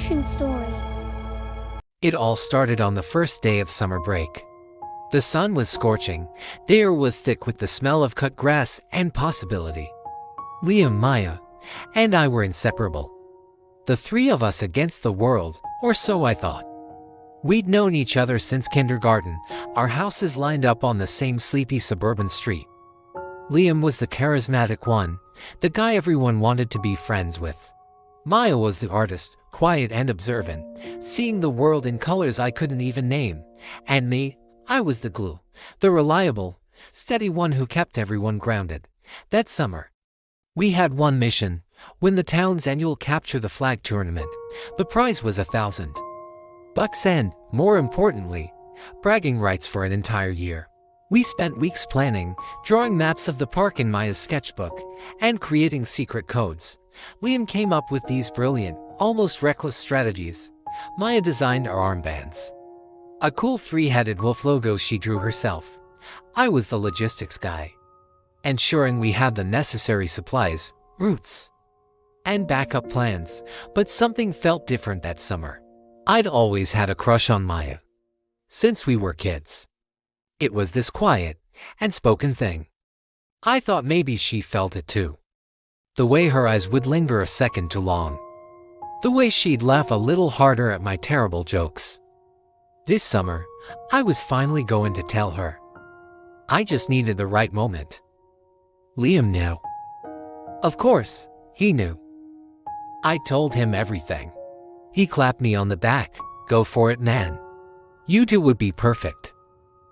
inspiration story. It all started on the first day of summer break. The sun was scorching, the air was thick with the smell of cut grass and possibility. Liam, Maya, and I were inseparable. The three of us against the world, or so I thought. We'd known each other since kindergarten, our houses lined up on the same sleepy suburban street. Liam was the charismatic one, the guy everyone wanted to be friends with. Maya was the artist, quiet and observant, seeing the world in colors I couldn't even name. And me, I was the glue, the reliable, steady one who kept everyone grounded. That summer, we had one mission: win the town's annual Capture the Flag tournament. The prize was $1,000 and, more importantly, bragging rights for an entire year. We spent weeks planning, drawing maps of the park in Maya's sketchbook, and creating secret codes. Liam came up with these brilliant, almost reckless strategies. Maya designed our armbands. A cool three-headed wolf logo she drew herself. I was the logistics guy, ensuring we had the necessary supplies, routes, and backup plans. But something felt different that summer. I'd always had a crush on Maya, since we were kids. It was this quiet and spoken thing. I thought maybe she felt it too. The way her eyes would linger a second too long. The way she'd laugh a little harder at my terrible jokes. This summer, I was finally going to tell her. I just needed the right moment. Liam knew. Of course, he knew. I told him everything. He clapped me on the back. Go for it, man. You two would be perfect.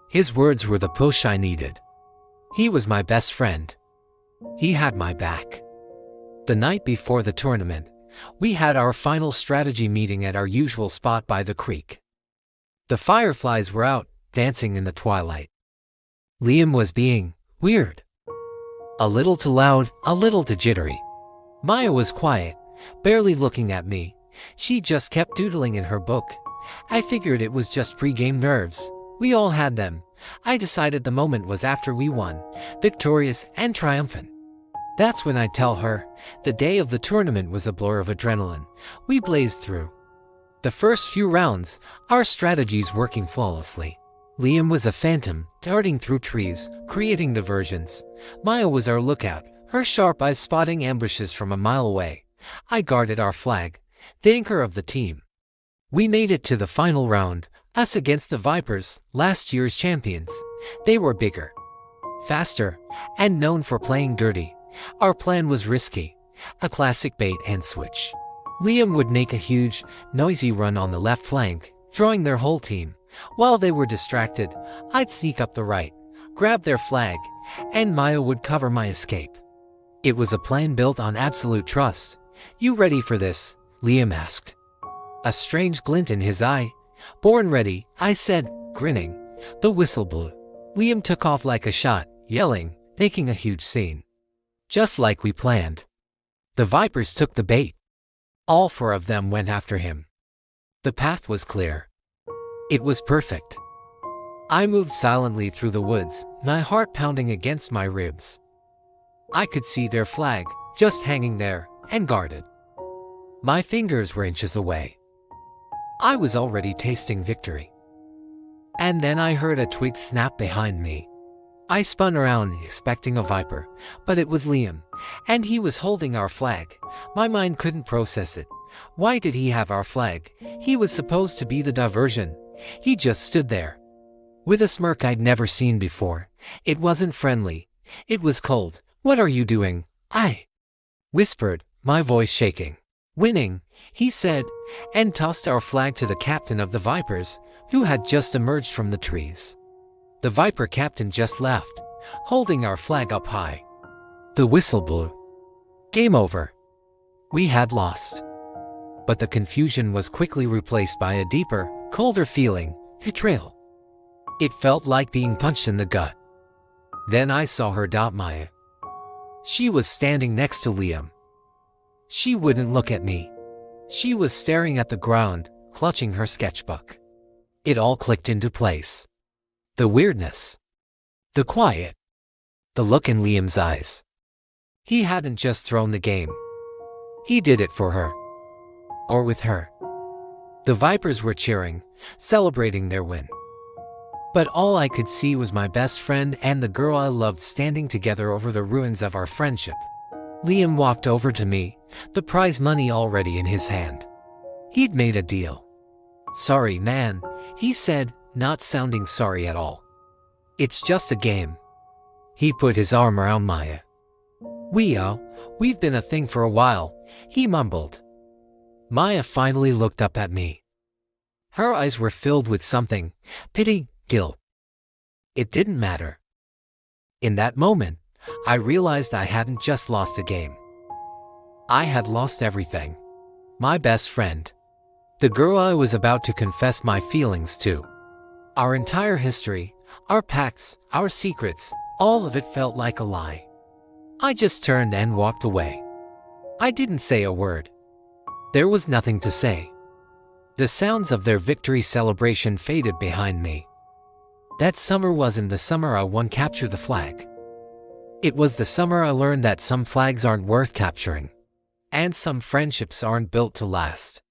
His words were the push I needed. He was my best friend. He had my back. The night before the tournament, we had our final strategy meeting at our usual spot by the creek. The fireflies were out, dancing in the twilight. Liam was being weird. A little too loud, a little too jittery. Maya was quiet, barely looking at me. She just kept doodling in her book. I figured it was just pre-game nerves. We all had them. I decided the moment was after we won, victorious and triumphant. That's when I'd tell her. The day of the tournament was a blur of adrenaline. We blazed through the first few rounds, our strategies working flawlessly. Liam was a phantom, darting through trees, creating diversions. Maya was our lookout, her sharp eyes spotting ambushes from a mile away. I guarded our flag, the anchor of the team. We made it to the final round, us against the Vipers, last year's champions. They were bigger, faster, and known for playing dirty. Our plan was risky, a classic bait and switch. Liam would make a huge, noisy run on the left flank, drawing their whole team. While they were distracted, I'd sneak up the right, grab their flag, and Maya would cover my escape. It was a plan built on absolute trust. You ready for this? Liam asked. A strange glint in his eye. Born ready, I said, grinning. The whistle blew. Liam took off like a shot, yelling, making a huge scene. Just like we planned. The Vipers took the bait. All four of them went after him. The path was clear. It was perfect. I moved silently through the woods, my heart pounding against my ribs. I could see their flag, just hanging there, and guarded. My fingers were inches away. I was already tasting victory. And then I heard a twig snap behind me. I spun around, expecting a viper, but it was Liam, and he was holding our flag. My mind couldn't process it. Why did he have our flag? He was supposed to be the diversion. He just stood there, with a smirk I'd never seen before. It wasn't friendly. It was cold. What are you doing? I whispered, my voice shaking. Winning, he said, and tossed our flag to the captain of the Vipers, who had just emerged from the trees. The Viper captain just laughed, holding our flag up high. The whistle blew. Game over. We had lost. But the confusion was quickly replaced by a deeper, colder feeling, betrayal. It felt like being punched in the gut. Then I saw her, Maya. She was standing next to Liam. She wouldn't look at me. She was staring at the ground, clutching her sketchbook. It all clicked into place. The weirdness. The quiet. The look in Liam's eyes. He hadn't just thrown the game. He did it for her. Or with her. The Vipers were cheering, celebrating their win. But all I could see was my best friend and the girl I loved standing together over the ruins of our friendship. Liam walked over to me, the prize money already in his hand. He'd made a deal. "Sorry, man," he said, not sounding sorry at all. "It's just a game." He put his arm around Maya. We've been a thing for a while," he mumbled. Maya finally looked up at me. Her eyes were filled with something, pity, guilt. It didn't matter. In that moment, I realized I hadn't just lost a game. I had lost everything. My best friend. The girl I was about to confess my feelings to. Our entire history, our pacts, our secrets, all of it felt like a lie. I just turned and walked away. I didn't say a word. There was nothing to say. The sounds of their victory celebration faded behind me. That summer wasn't the summer I won Capture the Flag. It was the summer I learned that some flags aren't worth capturing. And some friendships aren't built to last.